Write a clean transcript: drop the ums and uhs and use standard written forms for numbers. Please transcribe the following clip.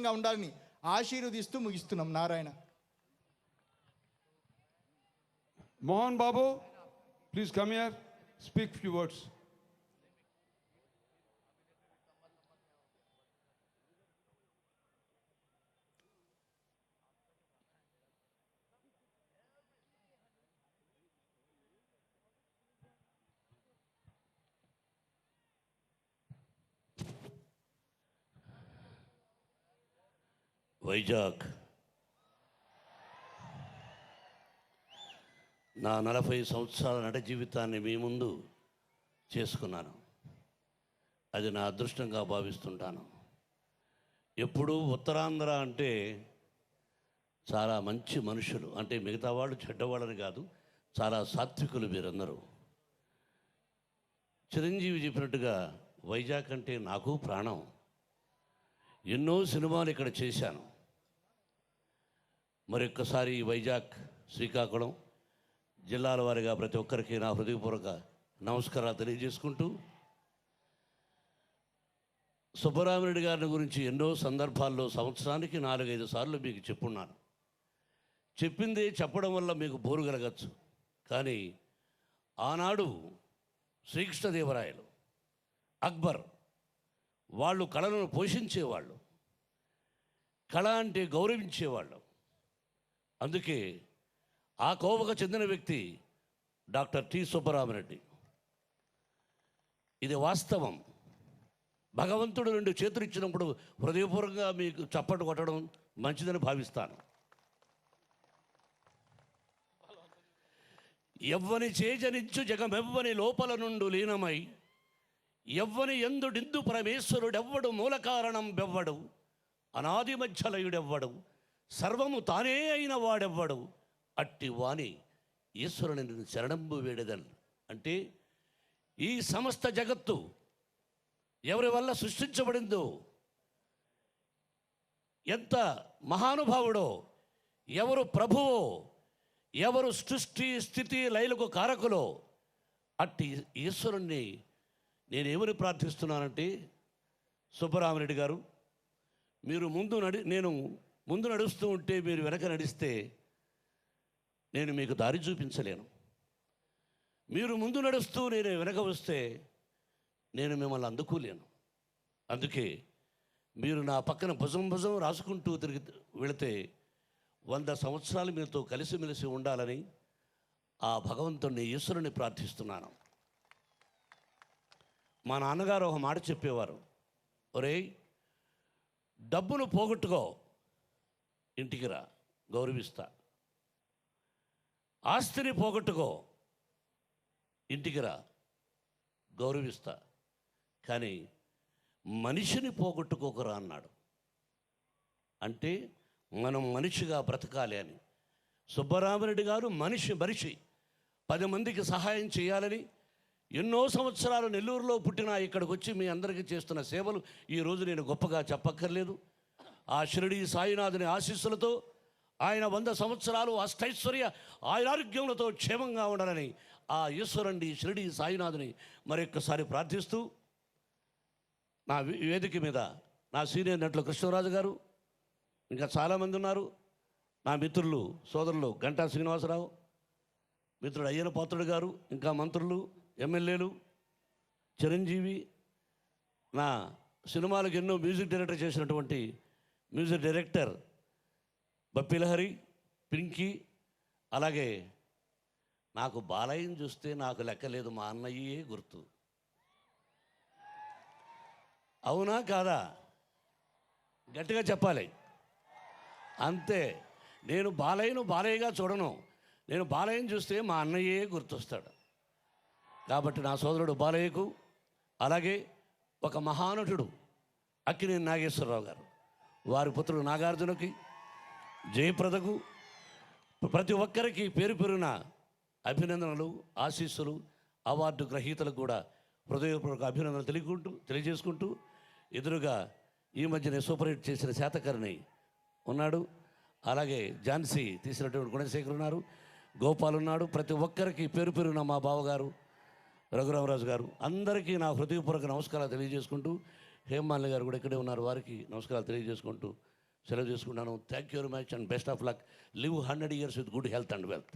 ఆరోగ్యంగా ఉండాలని ఆశీర్వదిస్తూ ముగిస్తున్నాం. Narayana. Mohan Babu, please come here, speak few words. Vizag నా 40 సంవత్సరాల నట జీవితాన్ని మీ ముందు చేసుకున్నాను. అది నా అదృష్టంగా భావిస్తుంటాను. ఎప్పుడూ ఉత్తరాంధ్ర అంటే చాలా మంచి మనుషులు, అంటే మిగతా వాళ్ళు చెడ్డవాళ్ళని కాదు, చాలా సాత్వికులు మీరందరూ. చిరంజీవి చెప్పినట్టుగా వైజాగ్ అంటే నాకు ప్రాణం. ఎన్నో సినిమాలు ఇక్కడ చేశాను. మరొక్కసారి వైజాగ్, శ్రీకాకుళం జిల్లాల వారిగా ప్రతి ఒక్కరికి నా హృదయపూర్వక నమస్కారాలు తెలియజేసుకుంటూ, సుబ్బరామిరెడ్డి గారిని గురించి ఎన్నో సందర్భాల్లో సంవత్సరానికి 4-5 సార్లు మీకు చెప్పున్నాను. చెప్పిందే చెప్పడం వల్ల మీకు బోరు కలగచ్చు, కానీ ఆనాడు శ్రీకృష్ణదేవరాయలు, అక్బర్ వాళ్ళు కళలను పోషించేవాళ్ళు, కళ అంటే గౌరవించేవాళ్ళు. అందుకే ఆ కోవకు చెందిన వ్యక్తి డాక్టర్ టి సుబ్బరామిరెడ్డి. ఇది వాస్తవం. భగవంతుడు 2 చేతులు ఇచ్చినప్పుడు హృదయపూర్వకంగా మీకు చప్పట్లు కొట్టడం మంచిదని భావిస్తాను. ఎవ్వని చేజనించు జగమెవ్వని లోపల నుండు లీనమై, ఎవ్వని ఎందుడిందు పరమేశ్వరుడెవ్వడు, మూల కారణం బెవ్వడు, అనాది మధ్యలయుడెవ్వడు, సర్వము తానే అయిన వాడెవ్వడు, అట్టి వాణి ఈశ్వరుని శరణంబు వేడెదల్. అంటే ఈ సమస్త జగత్తు ఎవరి వల్ల సృష్టించబడిందో, ఎంత మహానుభావుడో, ఎవరు ప్రభువో, ఎవరు సృష్టి స్థితి లయలకు కారకులో, అట్టి ఈశ్వరుణ్ణి నేనేమని ప్రార్థిస్తున్నానంటే, సుబ్బరామిరెడ్డి గారు, మీరు నేను ముందు నడుస్తూ ఉంటే మీరు వెనక నడిస్తే నేను మీకు దారి చూపించలేను. మీరు ముందు నడుస్తూ నేను వెనక వస్తే నేను మిమ్మల్ని అందుకోలేను. అందుకే మీరు నా పక్కన భుజం రాసుకుంటూ తిరిగి వెళితే 100 సంవత్సరాలు మీతో కలిసిమెలిసి ఉండాలని ఆ భగవంతుడిని, ఈశ్వరుని ప్రార్థిస్తున్నాను. మా నాన్నగారు ఒక మాట చెప్పేవారు, ఒరేయ్ డబ్బును పోగొట్టుకో, ఇంటికి రా, గౌరవిస్తా. ఆస్తిని పోగొట్టుకో, ఇంటికి రా, గౌరవిస్తా. కానీ మనిషిని పోగొట్టుకోకరా అన్నాడు. అంటే మనం మనిషిగా బ్రతకాలి అని. సుబ్బరామిరెడ్డి గారు మనిషి 10 మందికి సహాయం చేయాలని ఎన్నో సంవత్సరాలు నెల్లూరులో పుట్టిన ఇక్కడికి వచ్చి మీ అందరికీ చేస్తున్న సేవలు ఈరోజు నేను గొప్పగా చెప్పక్కర్లేదు. ఆ షిరిడి సాయినాథుని ఆశీస్సులతో ఆయన 100 సంవత్సరాలు అష్టైశ్వర్య ఆరోగ్యములతో క్షేమంగా ఉండాలని ఆ ఈశ్వరుని షిరిడి సాయినాథుని మరొక్కసారి ప్రార్థిస్తూ, నా వేదిక మీద నా సీనియర్ నటులు కృష్ణరాజు గారు, ఇంకా చాలామంది ఉన్నారు, నా మిత్రులు సోదరులు గంటా శ్రీనివాసరావు, మిత్రుడు అయ్యన పాత్రుడు గారు, ఇంకా మంత్రులు, ఎమ్మెల్యేలు, చిరంజీవి, నా సినిమాలకు ఎన్నో మ్యూజిక్ డైరెక్టర్ చేసినటువంటి మ్యూజిక్ డైరెక్టర్ బప్పిలహరి, పింకీ, అలాగే నాకు బాలయ్యని చూస్తే నాకు లెక్కలేదు, మా అన్నయ్యే గుర్తు. అవునా కాదా? గట్టిగా చెప్పాలి. అంతే. నేను బాలయ్యగా చూడను. నేను బాలయ్యని చూస్తే మా అన్నయ్యే గుర్తొస్తాడు. కాబట్టి నా సోదరుడు బాలయ్యకు, అలాగే ఒక మహానటుడు అక్కినేని నాగేశ్వరరావు గారు, వారి పుత్రుడు నాగార్జునకి, జయప్రదకు, ప్రతి ఒక్కరికి పేరు పేరున అభినందనలు, ఆశీస్సులు. అవార్డు గ్రహీతలకు కూడా హృదయపూర్వక అభినందనలు తెలియజేసుకుంటూ, ఎదురుగా ఈ మధ్యనే సూపర్ హిట్ చేసిన శాతకర్ణి ఉన్నాడు, అలాగే ఝాన్సీ తీసినటువంటి గుణశేఖర్ ఉన్నారు, గోపాల్ ఉన్నాడు. ప్రతి ఒక్కరికి పేరు పేరున మా బావగారు రఘురామరాజు గారు, అందరికీ నా హృదయపూర్వక నమస్కారాలు తెలియజేసుకుంటూ, హేమాలిని గారు కూడా ఇక్కడే ఉన్నారు, వారికి నమస్కారాలు తెలియజేసుకుంటూ సెలవు తీసుకున్నాను. Thank you very much and best of luck. Live 100 years with good health and wealth.